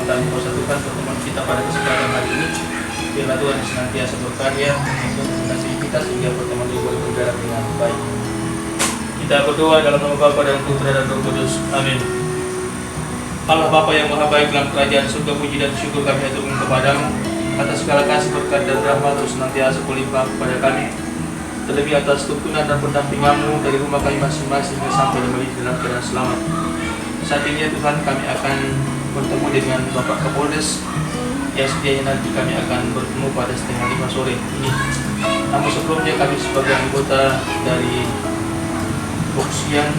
kami persatukan pertemuan kita pada kesempatan hari ini. Biarlah Tuhan senantiasa berkarya untuk mengasihi kita sehingga pertemuan ini boleh berjalan dengan baik. Kita berdoa dalam nama Bapa dan Putra dan Roh Kudus. Amin. Allah Bapa yang Maha Baik, dalam kerajaan surga, puji dan syukur kami haturkan kepadamu atas segala kasih, berkat dan rahmat terus senantiasa kulimpah kepada kami, terlebih atas tuntunan dan pendampingan-Mu dari rumah kami masing-masing sampai kembali dalam keadaan selamat. Saat ini ya Tuhan, kami akan bertemu dengan Bapak Kapolres yang sedianya nanti kami akan bertemu pada setengah 5 sore ini. Namun sebelumnya kami sebagai anggota dari Foxpoint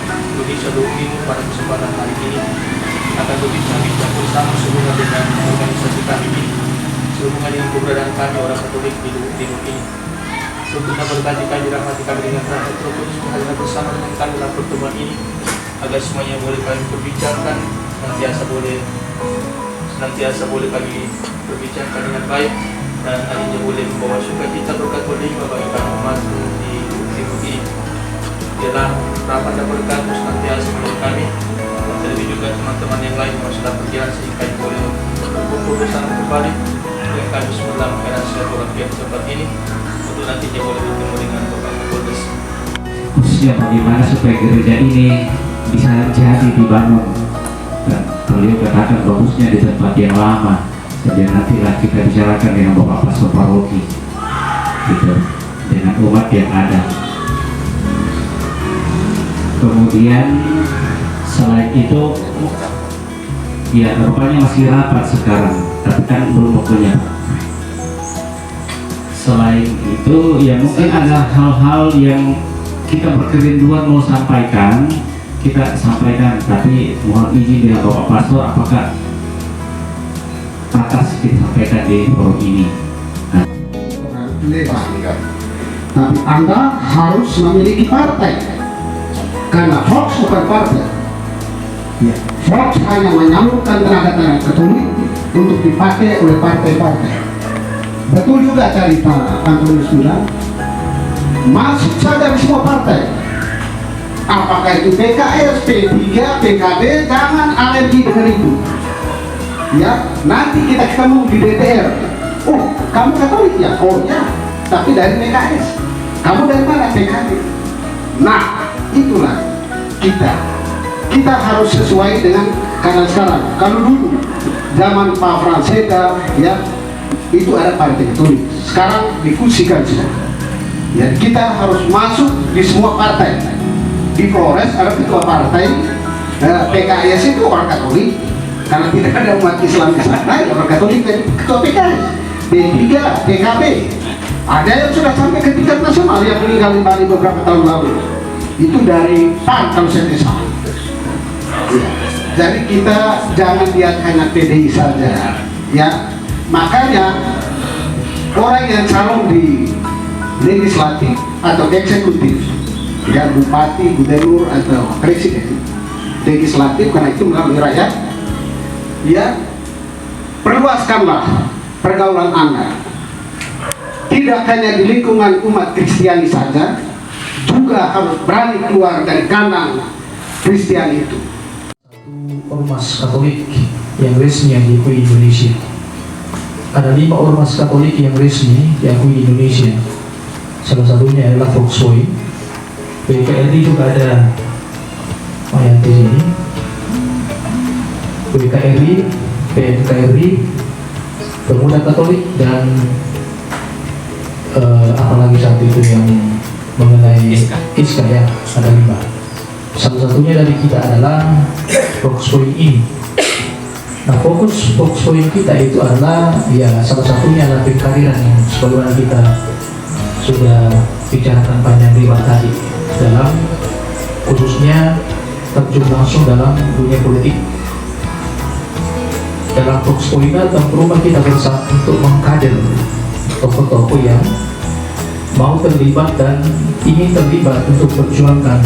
Indonesia 25 pada kesempatan hari ini akan berbincang-bincang bersama sehubungan dengan organisasi kami ini, sehubungan dengan keberadaan kami orang Katolik di timur ini. Tentunya berkati kami, dirahmati kami dengan rahmat Roh Kudus mengalir bersama dengan kami dalam pertemuan ini, agar semuanya boleh kami perbincangkan, senantiasa boleh kami berbincangkan dengan baik, dan akhirnya boleh membawa sukacita berkat berlimpah bagi kami umat di timur ini. Biarlah rahmat dan berkat senantiasa menolong kami, dan terlebih juga teman-teman yang lain yang sudah berjalan sehingga kami boleh berkumpul bersama kembali dengan kami semua dalam keadaan sehat walafiat di tempat ini, untuk nantinya boleh bertemu dengan Bapak Kapolres. Khususnya bagaimana supaya gereja ini bisa jadi dibangun, dan beliau katakan bagusnya di tempat yang lama, dan nantilah kita bicarakan dengan Bapak Pastor Paroki gitu, dengan umat yang ada. Kemudian selain itu ya rupanya masih rapat sekarang, tapi kan belum waktunya. Selain itu ya mungkin ada hal-hal yang kita berkerinduan mau sampaikan, kita sampaikan, tapi mohon izin dengan Bapak Pastor apakah atas kita sampaikan di forum ini. Tapi Anda harus memiliki partai, karena Fox bukan partai. Ya, Fox hanya menyalurkan tenaga-tenaga Katolik untuk dipakai oleh partai-partai. Betul juga cari Pak Antonius bilang, masuk saja di semua partai. Apakah itu PKS, P3, PKB, jangan alergi dengan itu. Ya, nanti kita ketemu di DPR. Oh, kamu Katolik ya? Oh ya, tapi dari PKS. Kamu dari mana? PKB. Nah, itulah kita harus sesuai dengan, karena sekarang kalau dulu zaman Pak Franseda ya itu ada partai Katolik, sekarang dikusikan semua ya. Kita harus masuk di semua partai. Di Flores ada ketua partai PKS itu orang Katolik, karena tidak ada umat Islam di sana, orang Katolik ketua PKS. D3 PKB ada yang sudah sampai ke tingkat nasional yang meninggal di Bali beberapa tahun lalu, itu dari PAN kalau saya tidak salah ya. Jadi kita jangan lihat hanya PDI saja ya. Makanya orang yang calon di legislatif atau eksekutif ya, bupati, gubernur atau presiden, legislatif karena itu melalui rakyat ya, perluaskanlah pergaulan Anda, tidak hanya di lingkungan umat Kristiani saja, juga harus berani keluar dari kandang Kristiani itu. Ormas Katolik yang resmi yang diakui Indonesia. Ada 5 ormas Katolik yang resmi diakui di Indonesia. Salah satunya adalah Foxpoint. PKRI juga ada yang di sini. PKRI, PNKRI, Pemuda Katolik, dan apalagi satu itu yang mengenai ISKA ya, ada 5. Salah satunya dari kita adalah Foxpoint ini. Nah, fokus Foxpoint kita itu adalah ya salah satunya adalah pengkaderan yang sebagaimana kita sudah bicarakan panjang lebar tadi, dalam khususnya terjun langsung dalam dunia politik. Dalam Foxpoint dan rumah kita bersama untuk mengkader tokoh-tokoh yang mau terlibat dan ingin terlibat untuk perjuangkan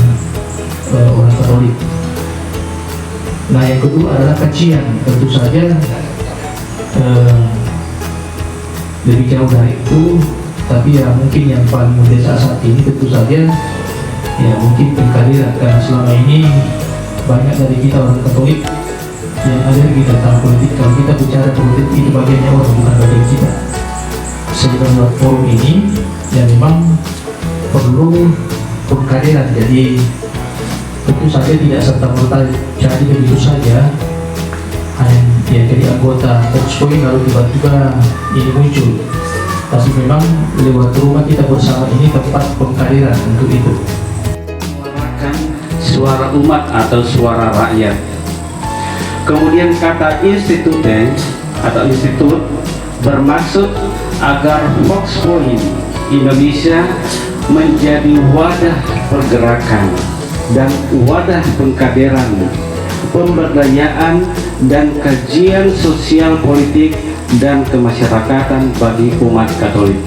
orang Katolik. Nah, yang kedua adalah kajian, tentu saja lebih jauh dari itu, tapi ya mungkin yang paling mendesak saat ini tentu saja ya mungkin pengkaderan, karena selama ini banyak dari kita orang Katolik yang alergi tentang politik. Kalau kita bicara politik itu bagiannya orang, bukan bagian kita. Sehingga buat forum ini yang memang perlu pengkaderan. Jadi tentu saja tidak serta-merta jadi begitu saja ya jadi anggota Foxpoint lalu tiba-tiba ini muncul, tapi memang lewat rumah kita bersama ini tempat pengkaderan untuk itu. Menyuarakan suara umat atau suara rakyat. Kemudian kata institute atau institut bermaksud agar Foxpoint Indonesia menjadi wadah pergerakan dan wadah pengkaderan, pemberdayaan dan kajian sosial politik dan kemasyarakatan bagi umat Katolik.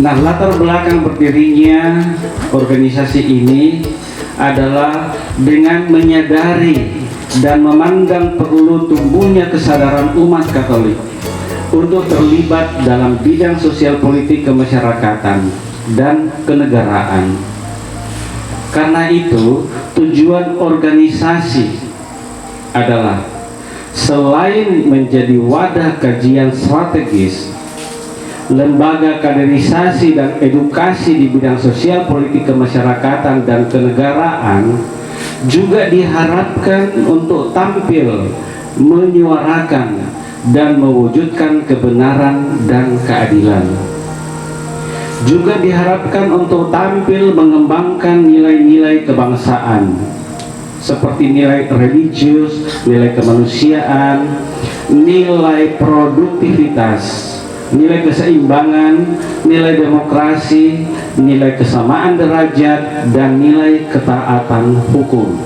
Nah, latar belakang berdirinya organisasi ini adalah dengan menyadari dan memandang perlu tumbuhnya kesadaran umat Katolik untuk terlibat dalam bidang sosial politik kemasyarakatan dan kenegaraan. Karena itu, tujuan organisasi adalah selain menjadi wadah kajian strategis, lembaga kaderisasi dan edukasi di bidang sosial politik kemasyarakatan dan kenegaraan, juga diharapkan untuk tampil menyuarakan dan mewujudkan kebenaran dan keadilan. Juga diharapkan untuk tampil mengembangkan nilai-nilai kebangsaan seperti nilai religius, nilai kemanusiaan, nilai produktivitas, nilai keseimbangan, nilai demokrasi, nilai kesamaan derajat, dan nilai ketaatan hukum.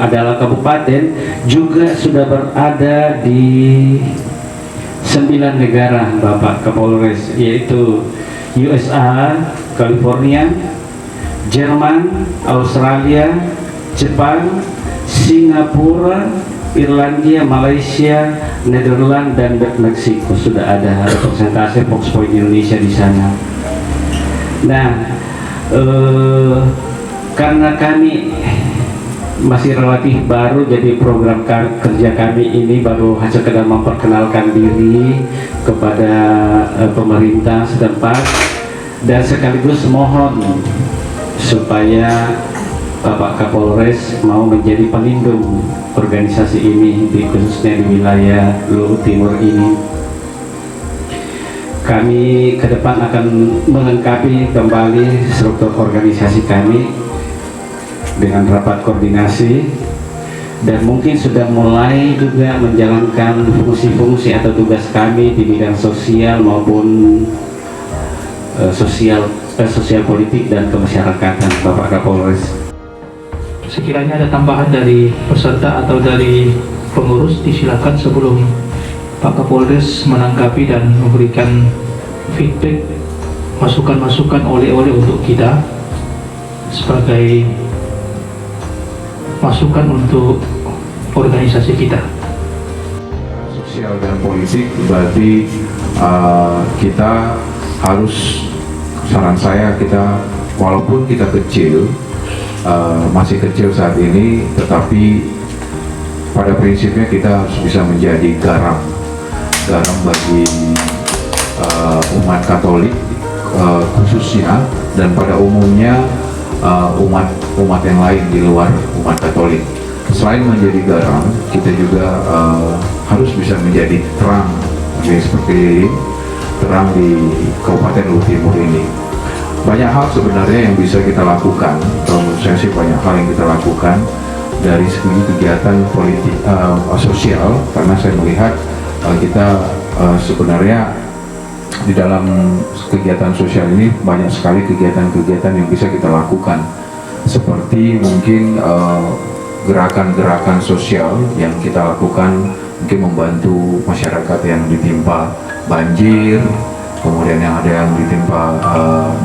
Adalah kabupaten juga sudah berada di 9 negara, Bapak Kapolres, yaitu USA, California, Jerman, Australia, Jepang, Singapura, Irlandia, Malaysia, Nederland, dan Meksiko. Sudah ada representasi Foxpoint Indonesia di sana. Nah, karena kami masih relatif baru, jadi program kerja kami ini baru sekedar memperkenalkan diri kepada pemerintah setempat, dan sekaligus mohon supaya Bapak Kapolres mau menjadi pelindung organisasi ini, khususnya di wilayah Luhut Timur ini. Kami ke depan akan melengkapi kembali struktur organisasi kami dengan rapat koordinasi, dan mungkin sudah mulai juga menjalankan fungsi-fungsi atau tugas kami di bidang sosial maupun sosial politik dan kemasyarakatan, Bapak Kapolres. Sekiranya ada tambahan dari peserta atau dari pengurus, disilakan sebelum Pak Kapolres menanggapi dan memberikan feedback, masukan-masukan oleh-oleh untuk kita sebagai masukan untuk organisasi kita. Sosial dan politik berarti kita harus, saran saya, kita walaupun kita kecil, masih kecil saat ini, tetapi pada prinsipnya kita harus bisa menjadi garam bagi umat Katolik khususnya, dan pada umumnya umat yang lain di luar umat Katolik. Selain menjadi garam, kita juga harus bisa menjadi terang, seperti terang di Kabupaten Luhut Timur ini. Banyak hal sebenarnya yang bisa kita lakukan. Kalau menurut saya sih banyak hal yang kita lakukan dari segi kegiatan politik sosial, karena saya melihat kita sebenarnya di dalam kegiatan sosial ini banyak sekali kegiatan-kegiatan yang bisa kita lakukan, seperti mungkin gerakan-gerakan sosial yang kita lakukan, mungkin membantu masyarakat yang ditimpa banjir, kemudian yang ada yang ditimpa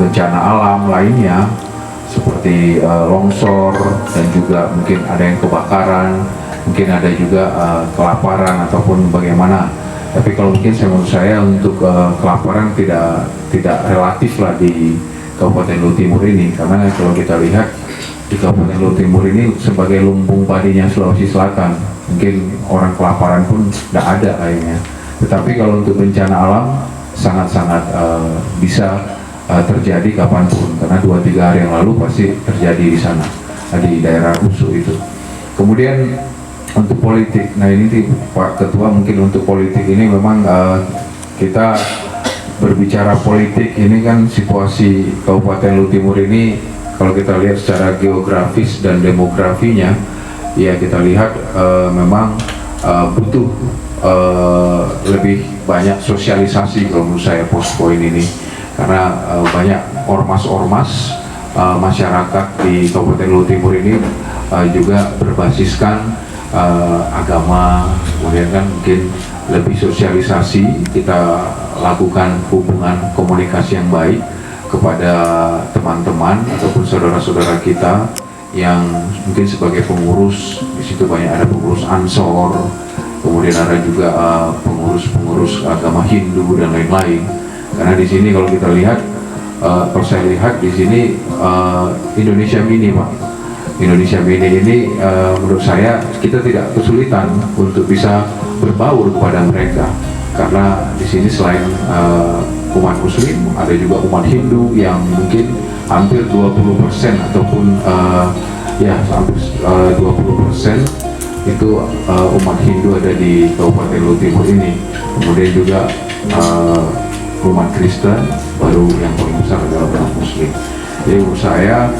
bencana alam lainnya seperti longsor, dan juga mungkin ada yang kebakaran, mungkin ada juga kelaparan ataupun bagaimana. Tapi kalau mungkin menurut saya untuk kelaparan tidak relatif lah di Kabupaten Luhut Timur ini, karena kalau kita lihat di Kabupaten Luwu Timur ini sebagai lumbung padinya Sulawesi Selatan. Mungkin orang kelaparan pun tidak ada airnya. Tetapi kalau untuk bencana alam sangat-sangat bisa terjadi kapanpun, karena 2-3 hari yang lalu pasti terjadi di sana, di daerah Usu itu. Kemudian untuk politik, nah ini Pak Ketua, mungkin untuk politik ini memang kita berbicara politik ini kan situasi Kabupaten Luwu Timur ini kalau kita lihat secara geografis dan demografinya, ya kita lihat memang butuh lebih banyak sosialisasi kalau menurut saya post-point ini, karena banyak ormas-ormas masyarakat di Kabupaten Luwu Timur ini juga berbasiskan agama, kemudian kan mungkin lebih sosialisasi, kita lakukan hubungan komunikasi yang baik kepada teman-teman ataupun saudara-saudara kita yang mungkin sebagai pengurus. Di situ banyak ada pengurus Ansor, kemudian ada juga pengurus-pengurus agama Hindu dan lain-lain. Karena di sini kalau kita lihat, kalau saya lihat di sini Indonesia Mini, Pak. Indonesia Mini ini menurut saya kita tidak kesulitan untuk bisa berbaur kepada mereka, karena di sini selain umat Muslim ada juga umat Hindu yang mungkin hampir 20% ataupun ya hampir 20% itu umat Hindu ada di Kabupaten Luwu Timur ini. Kemudian juga umat Kristen, baru yang paling besar adalah umat Muslim. Jadi menurut saya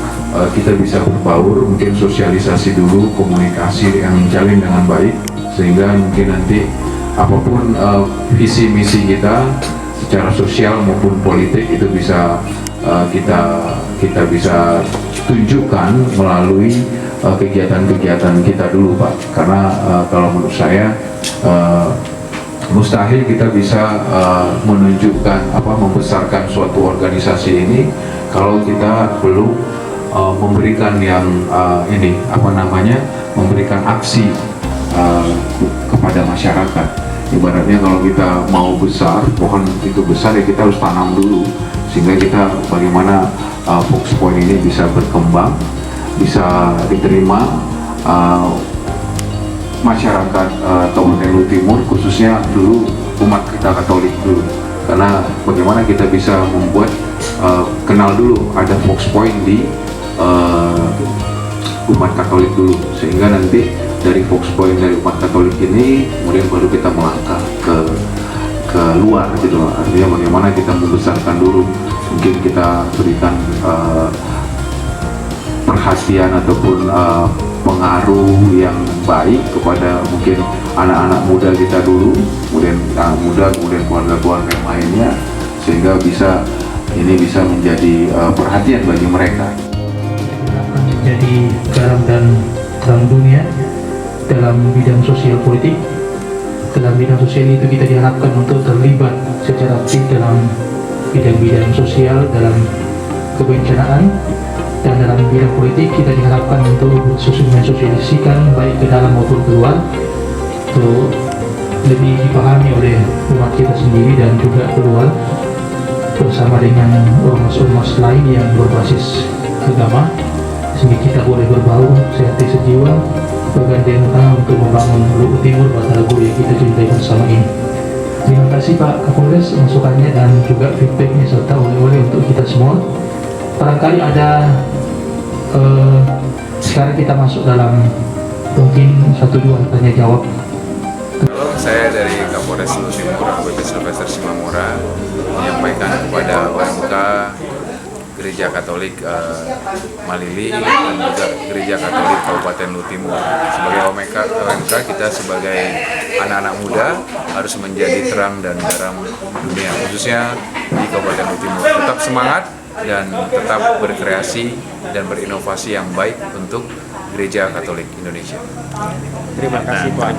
kita bisa berbaur, mungkin sosialisasi dulu, komunikasi yang menjalin dengan baik, sehingga mungkin nanti apapun visi misi kita secara sosial maupun politik itu bisa kita bisa tunjukkan melalui kegiatan-kegiatan kita dulu, Pak. Karena kalau menurut saya mustahil kita bisa menunjukkan membesarkan suatu organisasi ini kalau kita belum memberikan yang memberikan aksi kepada masyarakat. Ibaratnya kalau kita mau besar, pohon itu besar ya kita harus tanam dulu, sehingga kita bagaimana Fox Point ini bisa berkembang, bisa diterima masyarakat Kabupaten Luwu Timur, khususnya dulu umat kita Katolik dulu. Karena bagaimana kita bisa membuat kenal dulu ada Fox Point di umat Katolik dulu, sehingga nanti dari Fox Point dari umat Katolik ini kemudian baru kita melangkah ke luar gitu loh. Artinya bagaimana kita membesarkan dulu, mungkin kita berikan perhatian ataupun pengaruh yang baik kepada mungkin anak-anak muda kita dulu, kemudian kemudian keluarga-keluarga yang lainnya, sehingga bisa menjadi perhatian bagi mereka. Menjadi garam dan terang dunia dalam bidang sosial politik. Dalam bidang sosial itu kita diharapkan untuk terlibat secara aktif dalam bidang-bidang sosial, dalam kebencanaan, dan dalam bidang politik kita diharapkan untuk mensosialisasikan baik ke dalam maupun keluar, untuk lebih dipahami oleh umat kita sendiri dan juga keluar, bersama dengan ormas-ormas lain yang berbasis agama, sehingga kita boleh berbaur sehati sejiwa, bergandengan tangan untuk membangun Luwu Timur Bataragu yang kita cintai bersama ini. Terima kasih Pak Kapolres masukannya dan juga feedbacknya serta oleh-oleh untuk kita semua. Barangkali ada sekarang kita masuk dalam mungkin 1-2 tanya jawab. Halo, saya dari Kapolres Luwu Timur AKBP Sylvester Simamora menyampaikan kepada OMK Gereja Katolik Malili dan juga Gereja Katolik Kabupaten Luwu Timur. Sebagai OMK kita sebagai anak-anak muda harus menjadi terang dan garam dunia, khususnya di Kabupaten Luwu Timur. Tetap semangat dan tetap berkreasi dan berinovasi yang baik untuk Gereja Katolik Indonesia. Terima kasih Pak.